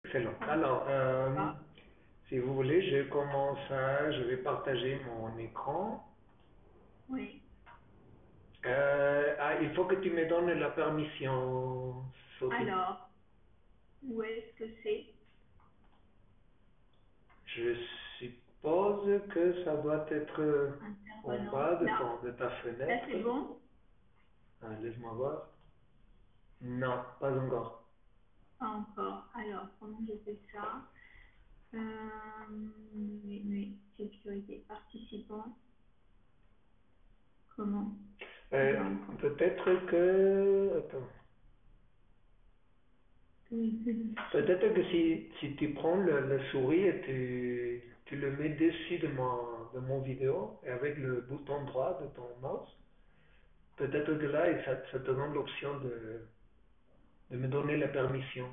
Excellent. Alors, si vous voulez, je vais partager mon écran. Oui. Il faut que tu me donnes la permission, Sophie. Alors, où est-ce que c'est? Je suppose que ça doit être en Intervenant. bas Là. de ta Là, fenêtre. c'est bon? Laisse-moi voir. Non, pas encore. Pas encore. Alors, comment je fais ça? Mais, sécurité, participants. Comment? Peut-être que... Attends. Peut-être que si tu prends la souris et tu le mets dessus de mon vidéo et avec le bouton droit de ton mouse, peut-être que là, ça te donne l'option de me donner la permission.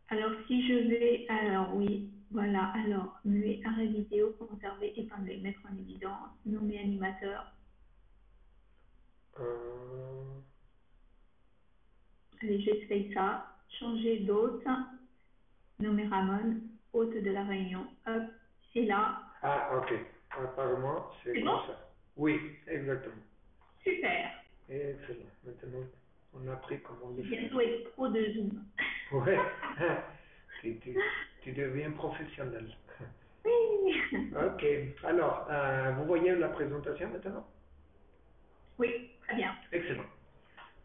Alors, si je vais, alors oui, voilà, alors, muet, arrêt vidéo, conserver, épingler, mettre en évidence, nommer animateur. Euh, Allez, j'essaye ça. Changer d'hôte, nommer Ramon, hôte de la réunion. Hop, c'est là. Ah, ok. Apparemment, c'est C'est comme bon? ça. Oui, exactement. Super. Excellent. Maintenant, on a appris comment le Je vais faire. bientôt être pro de Zoom. Ouais, tu deviens professionnel. Oui. Ok, alors, vous voyez la présentation maintenant? Oui, très bien. Excellent.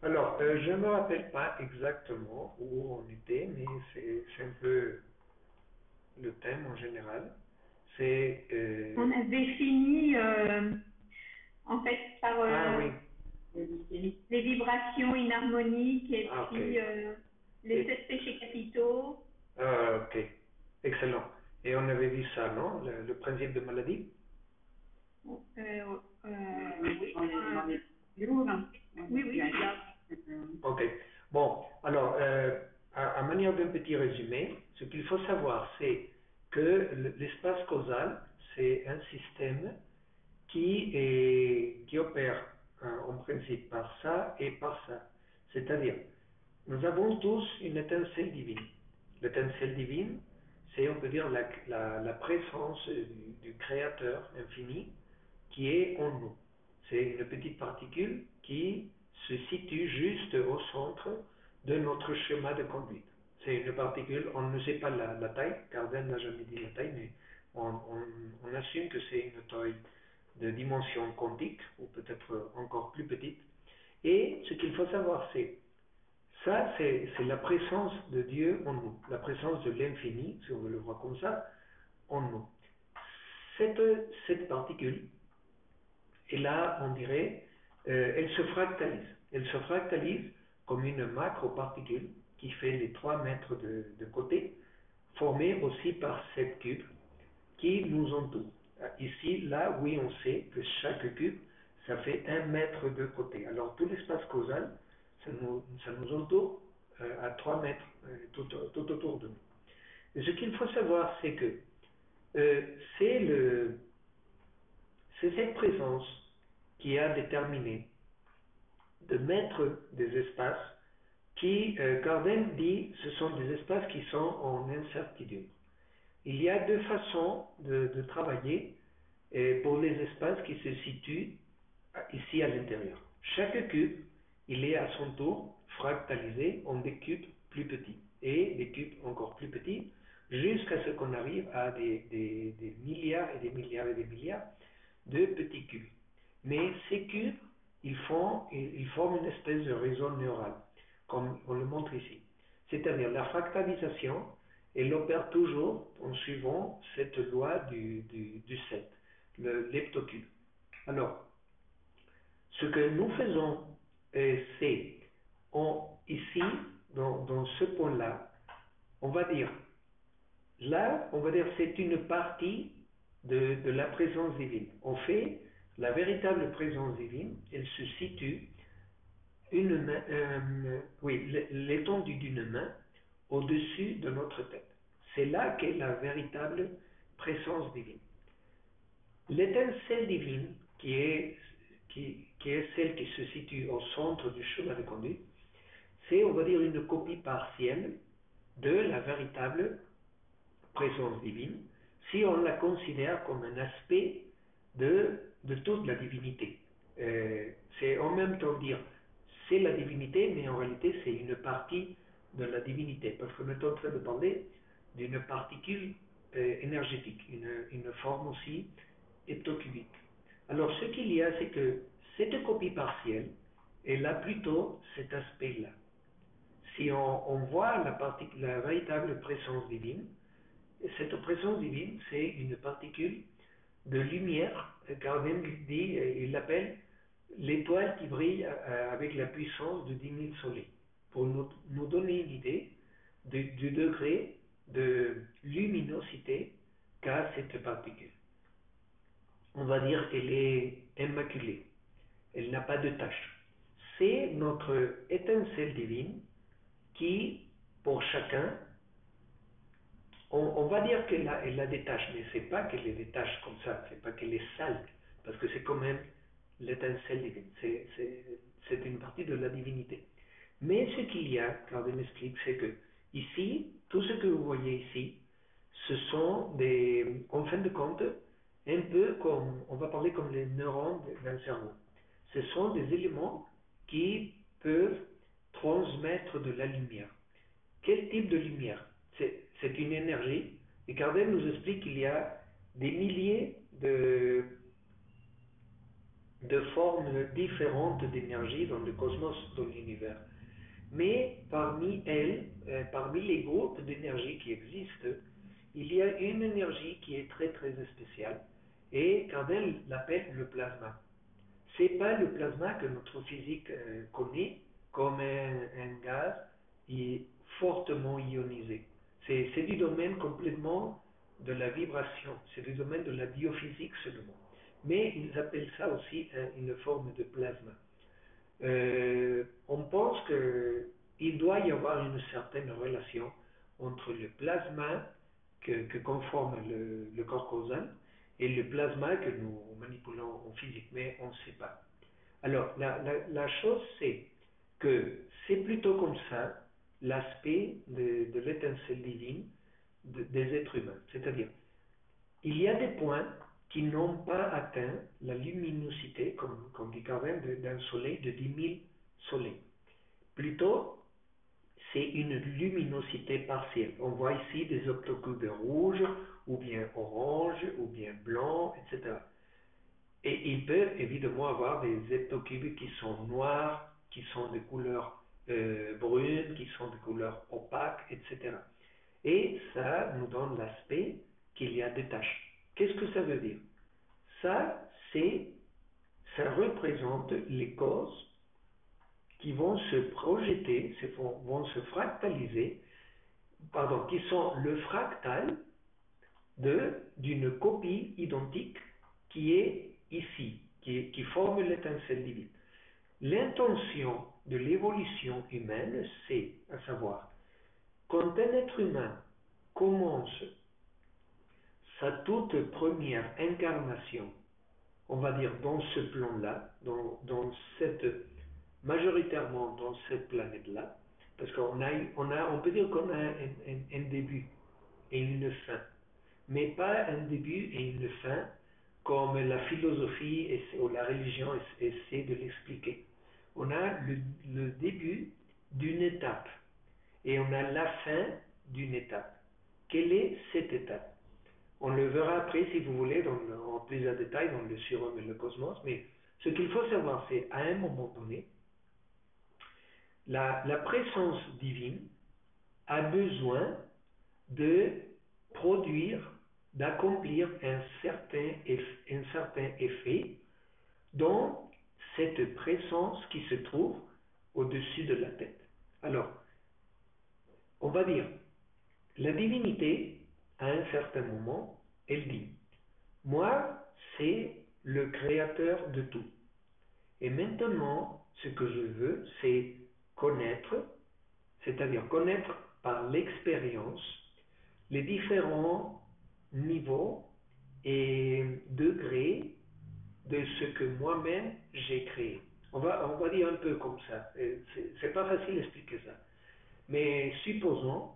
Alors, je ne me rappelle pas exactement où on était, mais c'est un peu le thème en général. C'est... On avait fini, en fait, par Ah oui, les vibrations inharmoniques et ah ok. puis les Et- 7 péchés capitaux. ok, excellent. Et on avait vu ça, non? Le principe de maladie? Oui, oui, oui, là. Ok. Bon, alors, à manière d'un petit résumé, ce qu'il faut savoir, c'est que l'espace causal, c'est un système qui opère en principe par ça et par ça. C'est-à-dire, nous avons tous une étincelle divine. L'étincelle divine, c'est, on peut dire, la présence du Créateur infini qui est en nous. C'est une petite particule qui se situe juste au centre de notre schéma de conduite. C'est une particule, on ne sait pas la taille, Kardec n'a jamais dit la taille, mais on assume que c'est une taille de dimension quantique, ou peut-être encore plus petite. Et ce qu'il faut savoir, c'est la présence de Dieu en nous, la présence de l'infini, si on veut le voir comme ça, en nous. Cette particule, et là, on dirait, elle se fractalise. Elle se fractalise comme une macro-particule qui fait les 3 mètres de côté, formée aussi par 7 cubes qui nous entourent. Ici, là, oui, on sait que chaque cube, ça fait 1 mètre de côté. Alors, tout l'espace causal, ça nous entoure à 3 mètres tout autour de nous. Et ce qu'il faut savoir, c'est que euh, c'est c'est cette présence qui a déterminé de mettre des espaces qui, Kardec dit, ce sont des espaces qui sont en incertitude. Il y a 2 façons de travailler pour les espaces qui se situent ici à l'intérieur. Chaque cube, il est à son tour fractalisé en des cubes plus petits et des cubes encore plus petits jusqu'à ce qu'on arrive à des milliards et des milliards et des milliards de petits cubes. Mais ces cubes, ils forment une espèce de réseau neural, comme on le montre ici. C'est-à-dire la fractalisation, elle opère toujours en suivant cette loi du 7, le leptocube. Alors, ce que nous faisons, c'est, ici, dans ce point-là, on va dire, là, on va dire c'est une partie de la présence divine. En fait, la véritable présence divine, elle se situe oui, l'étendue d'une main au-dessus de notre tête. C'est là qu'est la véritable présence divine. L'étincelle divine, qui est celle qui se situe au centre du chemin de conduite, c'est, on va dire, une copie partielle de la véritable présence divine, si on la considère comme un aspect de toute la divinité. C'est en même temps dire c'est la divinité, mais en réalité c'est une partie de la divinité, parce qu'on est en train de parler d'une particule énergétique, une forme aussi heptocubique. Alors ce qu'il y a, c'est que cette copie partielle, elle a plutôt cet aspect-là. Si on voit la véritable présence divine, cette présence divine, c'est une particule de lumière. Gardner dit, il l'appelle l'étoile qui brille avec la puissance de 10 000 soleils, pour nous donner une idée du degré de luminosité qu'a cette particule. On va dire qu'elle est immaculée, elle n'a pas de tache. C'est notre étincelle divine qui, pour chacun, on va dire qu'elle a des taches, mais c'est pas qu'elle ait des taches comme ça, c'est pas qu'elle est sale, parce que c'est quand même l'étincelle divine, c'est une partie de la divinité. Mais ce qu'il y a, car il m'explique, c'est que ici, tout ce que vous voyez ici, ce sont en fin de compte, un peu comme, on va parler comme les neurones d'un cerveau. Ce sont des éléments qui peuvent transmettre de la lumière. Quel type de lumière? C'est une énergie. Et Kardec nous explique qu'il y a des milliers de formes différentes d'énergie dans le cosmos, dans l'univers. Mais parmi elles, parmi les groupes d'énergie qui existent, il y a une énergie qui est très très spéciale et Kardec l'appelle le plasma. C'est pas le plasma que notre physique connaît comme un gaz fortement ionisé. C'est du domaine complètement de la vibration, c'est du domaine de la biophysique seulement. Mais ils appellent ça aussi une forme de plasma. On pense qu'il doit y avoir une certaine relation entre le plasma que conforme le corps causal et le plasma que nous manipulons en physique, mais on ne sait pas. Alors, la chose, c'est que c'est plutôt comme ça l'aspect de l'étincelle divine des êtres humains. C'est-à-dire, il y a des points qui n'ont pas atteint la luminosité, comme dit Kardec, d'un soleil de 10 000 soleils. Plutôt, c'est une luminosité partielle. On voit ici des octocubes rouges, ou bien orange, ou bien blanc, etc. Et il peut évidemment avoir des heptocubes qui sont noirs, qui sont de couleur brune, qui sont de couleur opaque, etc. Et ça nous donne l'aspect qu'il y a des taches. Qu'est-ce que ça veut dire? Ça représente les causes qui vont se projeter, vont se fractaliser, pardon, qui sont le fractal d'une copie identique qui est ici, qui forme l'étincelle divine. L'intention de l'évolution humaine, c'est, à savoir, quand un être humain commence sa toute première incarnation, on va dire dans ce plan-là, majoritairement dans cette planète-là, parce on peut dire qu'on a un début et une fin, mais pas un début et une fin comme la philosophie ou la religion essaie de l'expliquer. On a le début d'une étape et on a la fin d'une étape. Quelle est cette étape? On le verra après, si vous voulez, en plus en détail dans le Surhomme et le Cosmos, mais ce qu'il faut savoir, c'est à un moment donné, la présence divine a besoin de produire, d'accomplir un certain effet dans cette présence qui se trouve au-dessus de la tête. Alors, on va dire, la divinité, à un certain moment, elle dit, moi, c'est le créateur de tout. Et maintenant, ce que je veux, c'est connaître, c'est-à-dire connaître par l'expérience les différents niveaux et degrés de ce que moi-même j'ai créé. On va dire un peu comme ça. C'est pas facile d'expliquer ça. Mais supposons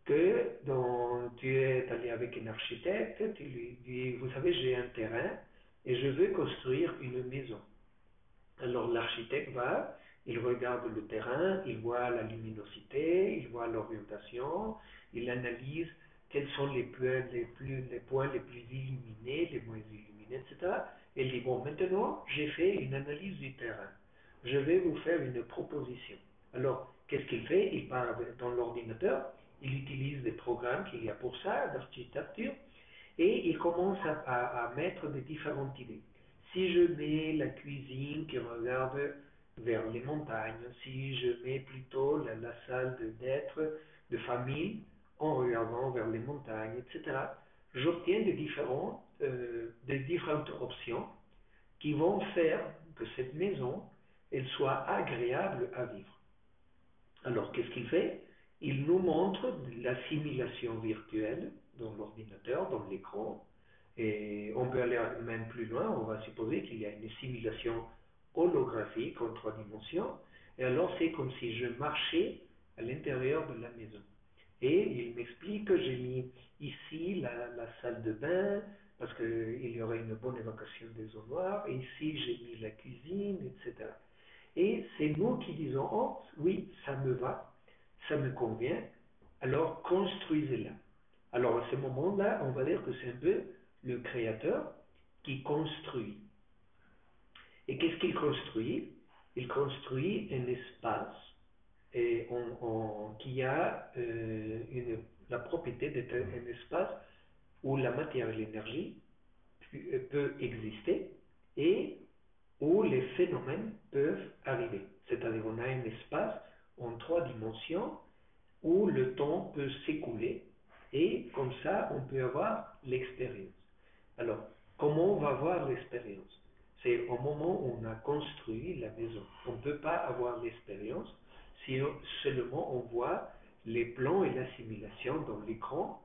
tu es allé avec un architecte, tu lui dis, vous savez, j'ai un terrain et je veux construire une maison. Alors l'architecte va, il regarde le terrain, il voit la luminosité, il voit l'orientation, il analyse quels sont les points les plus illuminés, les moins illuminés, etc. Et il dit, bon, maintenant j'ai fait une analyse du terrain. Je vais vous faire une proposition. Alors, qu'est-ce qu'il fait? Il part dans l'ordinateur, il utilise des programmes qu'il y a pour ça, d'architecture, et il commence à mettre des différentes idées. Si je mets la cuisine qui regarde vers les montagnes, si je mets plutôt la salle d'être de famille en regardant vers les montagnes, etc., j'obtiens des différentes options qui vont faire que cette maison elle soit agréable à vivre. Alors, qu'est-ce qu'il fait? Il nous montre la simulation virtuelle dans l'ordinateur, dans l'écran, et on peut aller même plus loin, on va supposer qu'il y a une simulation holographique en 3 dimensions, et alors c'est comme si je marchais à l'intérieur de la maison. Et il m'explique que j'ai mis ici la salle de bain, parce qu'il y aurait une bonne évacuation des eaux noires, et ici j'ai mis la cuisine, etc. Et c'est nous qui disons, oh oui, ça me va, ça me convient, alors construisez-la. Alors à ce moment-là, on va dire que c'est un peu le créateur qui construit. Et qu'est-ce qu'il construit? Il construit un espace qui a la propriété d'être un espace où la matière et l'énergie peut exister et où les phénomènes peuvent arriver. C'est-à-dire qu'on a un espace en 3 dimensions où le temps peut s'écouler et comme ça on peut avoir l'expérience. Alors, comment on va avoir l'expérience? C'est au moment où on a construit la maison. On ne peut pas avoir l'expérience si seulement on voit les plans et la simulation dans l'écran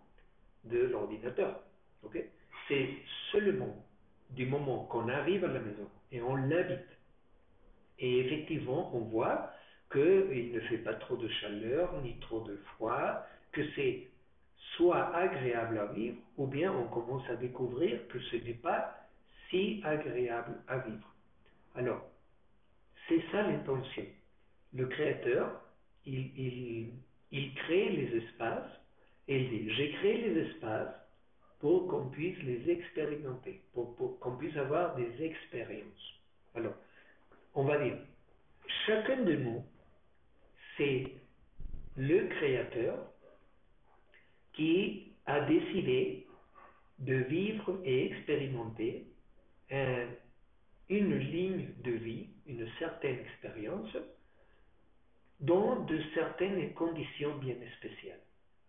de l'ordinateur. Okay? C'est seulement du moment qu'on arrive à la maison et on l'habite. Et effectivement, on voit qu'il ne fait pas trop de chaleur ni trop de froid, que c'est soit agréable à vivre, ou bien on commence à découvrir que ce n'est pas si agréable à vivre. Alors, c'est ça l'intention. Le créateur, il crée les espaces, et il dit, j'ai créé les espaces pour qu'on puisse les expérimenter, pour qu'on puisse avoir des expériences. Alors, on va dire, chacun de nous, c'est le créateur qui a décidé de vivre et expérimenter une ligne de vie, une certaine expérience, dans de certaines conditions bien spéciales.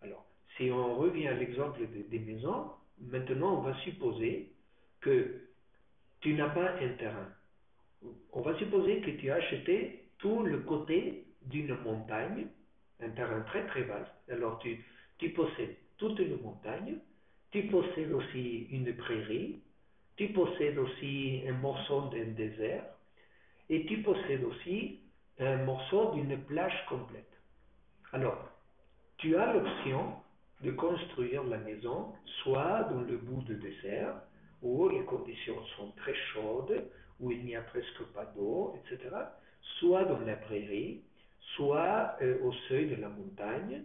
Alors, si on revient à l'exemple des maisons, maintenant on va supposer que tu n'as pas un terrain. On va supposer que tu as acheté tout le côté d'une montagne, un terrain très très vaste. Alors tu possèdes toute une montagne, tu possèdes aussi une prairie, tu possèdes aussi un morceau d'un désert et tu possèdes aussi un morceau d'une plage complète. Alors, tu as l'option de construire la maison soit dans le bout du désert, où les conditions sont très chaudes, où il n'y a presque pas d'eau, etc., soit dans la prairie, soit au seuil de la montagne,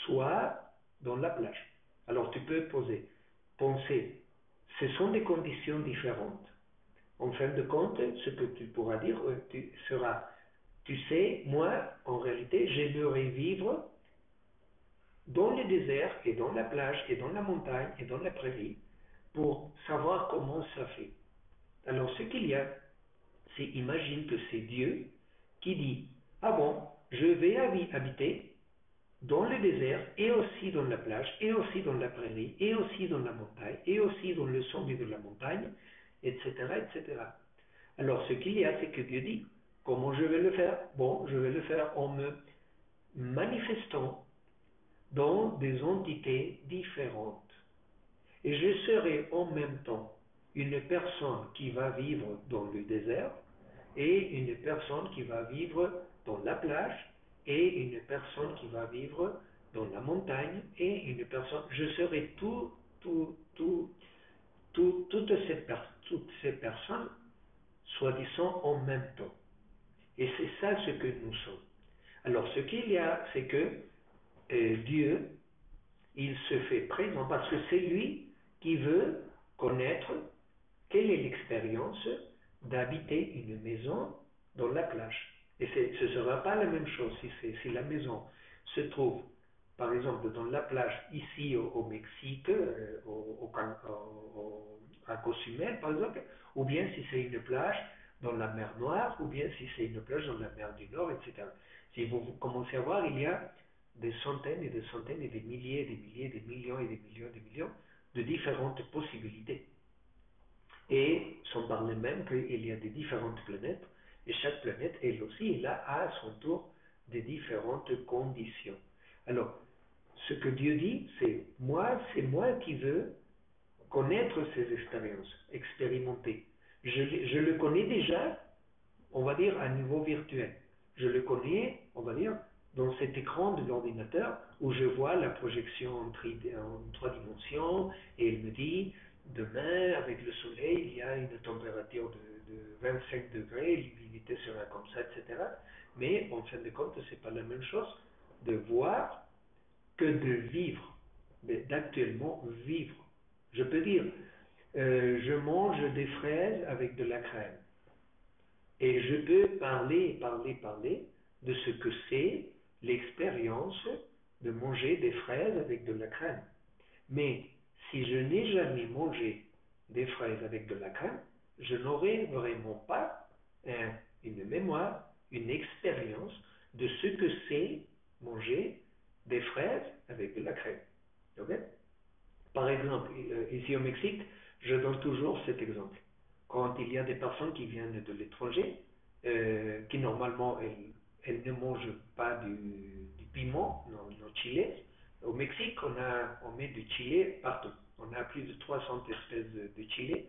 soit dans la plage. Alors tu peux penser, ce sont des conditions différentes. En fin de compte, ce que tu pourras dire sera, tu sais, moi, en réalité, j'aimerais vivre dans le désert et dans la plage et dans la montagne et dans la prairie pour savoir comment ça fait. Alors ce qu'il y a, c'est imagine que c'est Dieu qui dit, ah bon, je vais habiter dans le désert et aussi dans la plage et aussi dans la prairie et aussi dans la montagne et aussi dans le sommet de la montagne, etc., etc. Alors ce qu'il y a, c'est que Dieu dit, comment je vais le faire? Bon, je vais le faire en me manifestant dans des entités différentes. Et je serai en même temps une personne qui va vivre dans le désert et une personne qui va vivre dans la plage et une personne qui va vivre dans la montagne et une personne, je serai toutes ces personnes, soi-disant en même temps. Et c'est ça ce que nous sommes. Alors ce qu'il y a, c'est que Dieu, il se fait présent parce que c'est lui qui veut connaître quelle est l'expérience d'habiter une maison dans la plage. Et ce ne sera pas la même chose si la maison se trouve, par exemple, dans la plage ici au Mexique, à Cozumel, par exemple, ou bien si c'est une plage dans la mer Noire, ou bien si c'est une plage dans la mer du Nord, etc. Si vous commencez à voir, il y a des centaines et des centaines et des milliers, des milliers, des millions et des millions, des millions de différentes possibilités. Et sans parler même qu'il y a des différentes planètes, et chaque planète, elle aussi, elle a à son tour des différentes conditions. Alors, ce que Dieu dit, c'est moi qui veux connaître ces expériences, expérimenter. Je le connais déjà, on va dire, à niveau virtuel. Je le connais, on va dire, dans cet écran de l'ordinateur où je vois la projection en 3 dimensions et il me dit, demain, avec le soleil, il y a une température de 25 degrés, l'humidité sera comme ça, etc. Mais en fin de compte, ce n'est pas la même chose de voir que de vivre, d'actuellement vivre. Je peux dire, je mange des fraises avec de la crème. Et je peux parler de ce que c'est l'expérience de manger des fraises avec de la crème. Mais si je n'ai jamais mangé des fraises avec de la crème, je n'aurai vraiment pas une mémoire, une expérience de ce que c'est manger des fraises avec de la crème. Okay? Par exemple, ici au Mexique, je donne toujours cet exemple. Quand il y a des personnes qui viennent de l'étranger, qui normalement elles ne mangent pas du piment, non chili. Au Mexique, on met du chili partout. On a plus de 300 espèces de chili,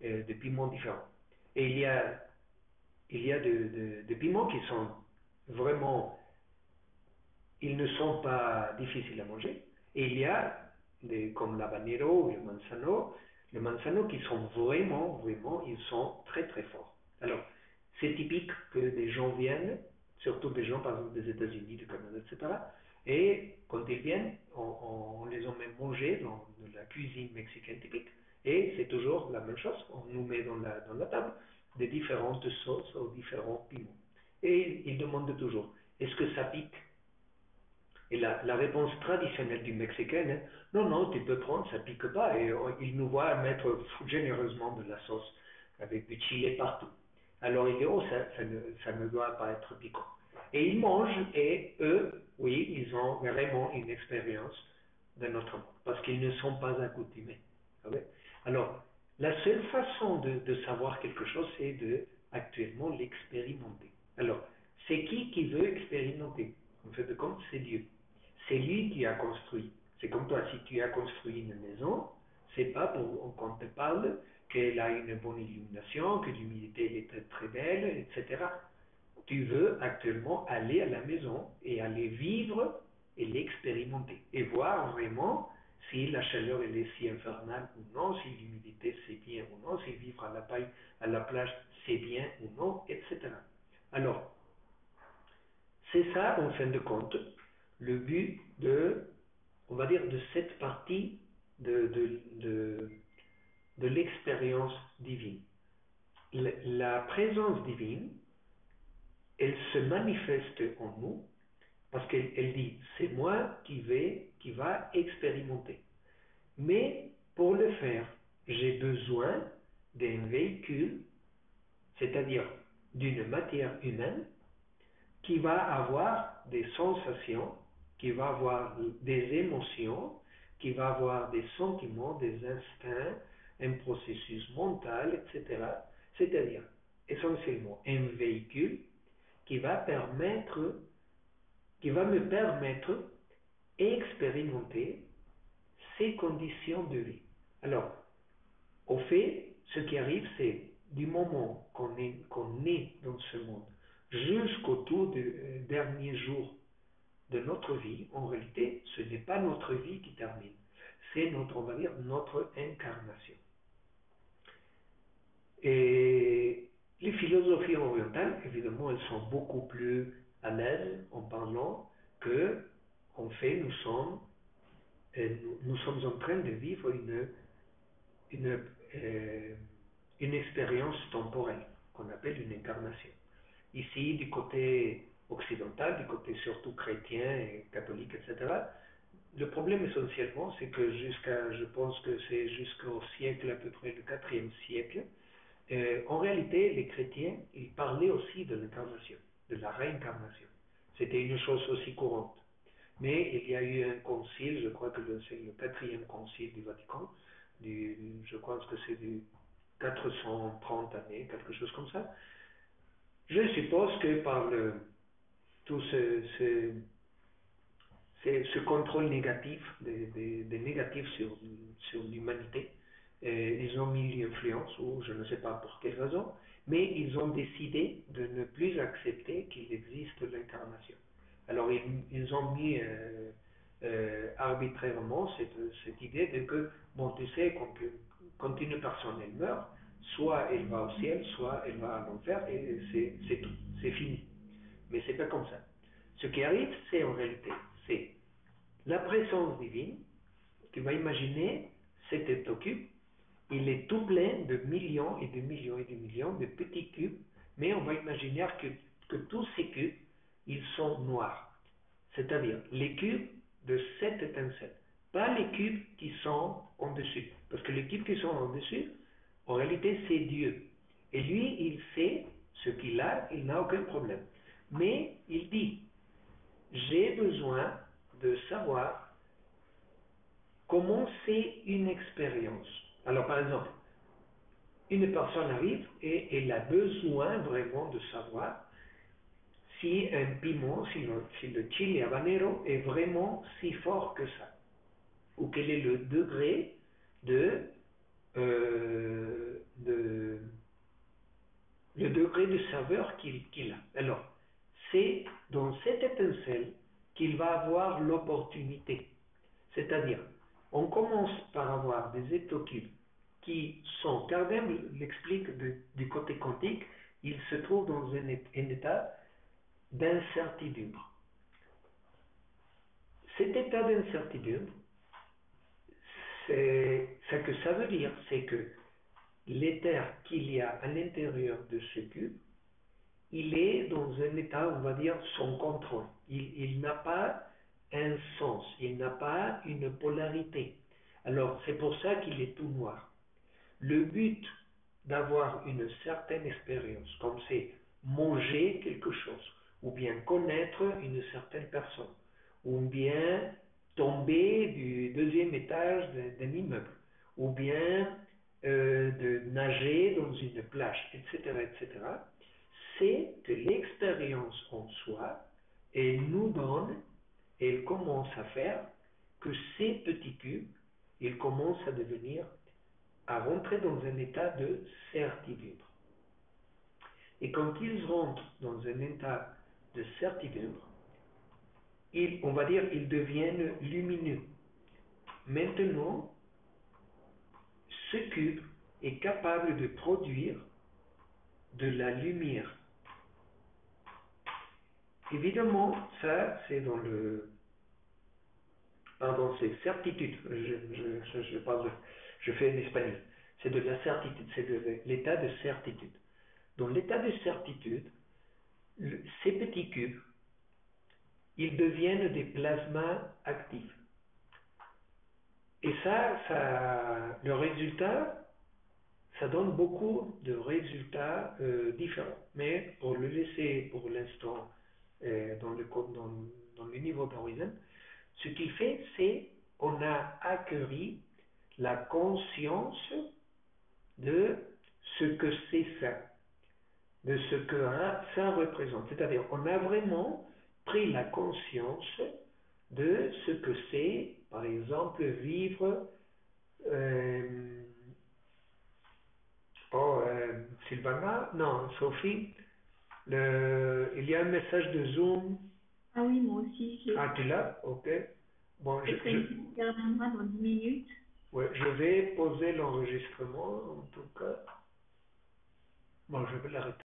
de piments différents. Et il y a des piments qui sont vraiment, ils ne sont pas difficiles à manger. Et il y a comme l'habanero ou le manzano qui sont vraiment, ils sont très très forts. Alors, c'est typique que des gens viennent, surtout des gens par exemple des États-Unis, du Canada, etc. Et quand ils viennent, on les emmène manger dans la cuisine mexicaine typique. Et c'est toujours la même chose, on nous met dans la table des différentes sauces aux différents piments. Et ils demandent toujours, est-ce que ça pique? Et la réponse traditionnelle du Mexicain est non, non, tu peux prendre, ça pique pas. Et il nous voit mettre généreusement de la sauce avec du chili partout. Alors il dit oh, ça ne doit pas être piquant. Et ils mangent et eux, oui, ils ont vraiment une expérience de notre monde parce qu'ils ne sont pas accoutumés. Alors, la seule façon de savoir quelque chose, c'est de actuellement l'expérimenter. Alors, c'est qui veut expérimenter? En fait de compte, c'est Dieu. C'est lui qui a construit. C'est comme toi, si tu as construit une maison, c'est pas pour qu'on te parle qu'elle a une bonne illumination, que l'humidité est très, très belle, etc. Tu veux actuellement aller à la maison et aller vivre et l'expérimenter et voir vraiment si la chaleur elle est si infernale ou non, si l'humidité c'est bien ou non, si vivre à la plage c'est bien ou non, etc. Alors, c'est ça, en fin de compte, le but on va dire, de cette partie de l'expérience divine. La présence divine, elle se manifeste en nous parce qu'elle dit, c'est moi qui va expérimenter. Mais pour le faire, j'ai besoin d'un véhicule, c'est-à-dire d'une matière humaine qui va avoir des sensations, qui va avoir des émotions, qui va avoir des sentiments, des instincts, un processus mental, etc. C'est-à-dire, essentiellement, un véhicule qui va me permettre d'expérimenter ces conditions de vie. Alors, au fait, ce qui arrive, c'est du moment qu'on est dans ce monde jusqu'au tout dernier jour de notre vie, en réalité, ce n'est pas notre vie qui termine. C'est notre, on va dire, notre incarnation. Et les philosophies orientales, évidemment, elles sont beaucoup plus à l'aise en parlant que, en fait, nous sommes en train de vivre une, euh, une expérience temporelle qu'on appelle une incarnation. Ici, du côté occidental, du côté surtout chrétien et catholique, etc., le problème essentiellement, c'est que je pense que c'est jusqu'au siècle, à peu près le 4e siècle, en réalité, les chrétiens, ils parlaient aussi de l'incarnation, de la réincarnation. C'était une chose aussi courante. Mais il y a eu un concile, je crois que c'est le 4e concile du Vatican, je pense que c'est du 430 années, quelque chose comme ça. Je suppose que par tout ce contrôle négatif, des négatifs sur l'humanité, ils ont mis l'influence, ou je ne sais pas pour quelle raison, mais ils ont décidé de ne plus accepter qu'il existe l'incarnation. Alors ils ont mis arbitrairement cette idée de que, bon, tu sais, quand une personne elle meurt, soit elle va au ciel, soit elle va à l'enfer, et c'est tout, c'est fini. Mais c'est pas comme ça. Ce qui arrive, c'est en réalité, c'est la présence divine. Tu vas imaginer cet heptocube, il est tout plein de millions et de millions et de millions de petits cubes, mais on va imaginer que tous ces cubes, ils sont noirs. C'est-à-dire les cubes de cette étincelle, pas les cubes qui sont en dessus. Parce que les cubes qui sont en dessus, en réalité, c'est Dieu. Et lui, il sait ce qu'il a, il n'a aucun problème. Mais il dit, j'ai besoin de savoir comment c'est une expérience. Alors, par exemple, une personne arrive et elle a besoin vraiment de savoir si un piment, si le chili habanero est vraiment si fort que ça, ou quel est le degré de le degré de saveur qu'il a. Alors, c'est dans cette étincelle qu'il va avoir l'opportunité. C'est-à-dire, on commence par avoir des heptocubes qui sont, Kardec l'explique du côté quantique, ils se trouvent dans un état d'incertitude. Cet état d'incertitude, ce que ça veut dire, c'est que l'éther qu'il y a à l'intérieur de ce cube, il est dans un état, on va dire, sans contrôle. Il n'a pas un sens, il n'a pas une polarité. Alors, c'est pour ça qu'il est tout noir. Le but d'avoir une certaine expérience, comme c'est manger quelque chose, ou bien connaître une certaine personne, ou bien tomber du deuxième étage d'un immeuble, ou bien de nager dans une plage, etc., etc., c'est que l'expérience en soi, elle nous donne, elle commence à faire que ces petits cubes, ils commencent à rentrer dans un état de certitude. Et quand ils rentrent dans un état de certitude, on va dire, ils deviennent lumineux. Maintenant, ce cube est capable de produire de la lumière. Évidemment, ça, c'est dans le... Pardon, c'est certitude. Je fais en espagnol. C'est de la certitude, c'est de l'état de certitude. Dans l'état de certitude, ces petits cubes, ils deviennent des plasmas actifs. Et le résultat, ça donne beaucoup de résultats différents. Mais pour le laisser pour l'instant dans le niveau d'horizon, ce qu'il fait, c'est qu'on a acquis la conscience de ce que c'est ça, de ce que ça représente. C'est-à-dire, on a vraiment pris la conscience de ce que c'est, par exemple, vivre. Sylvana, non, Sophie, il y a un message de Zoom. Ah oui, moi aussi, j'ai. Ah, tu l'as? Ok. Bon, Peut-être qu'elle reviendra dans 10 minutes. ouais, je vais poser l'enregistrement en tout cas. Bon, je vais l'arrêter.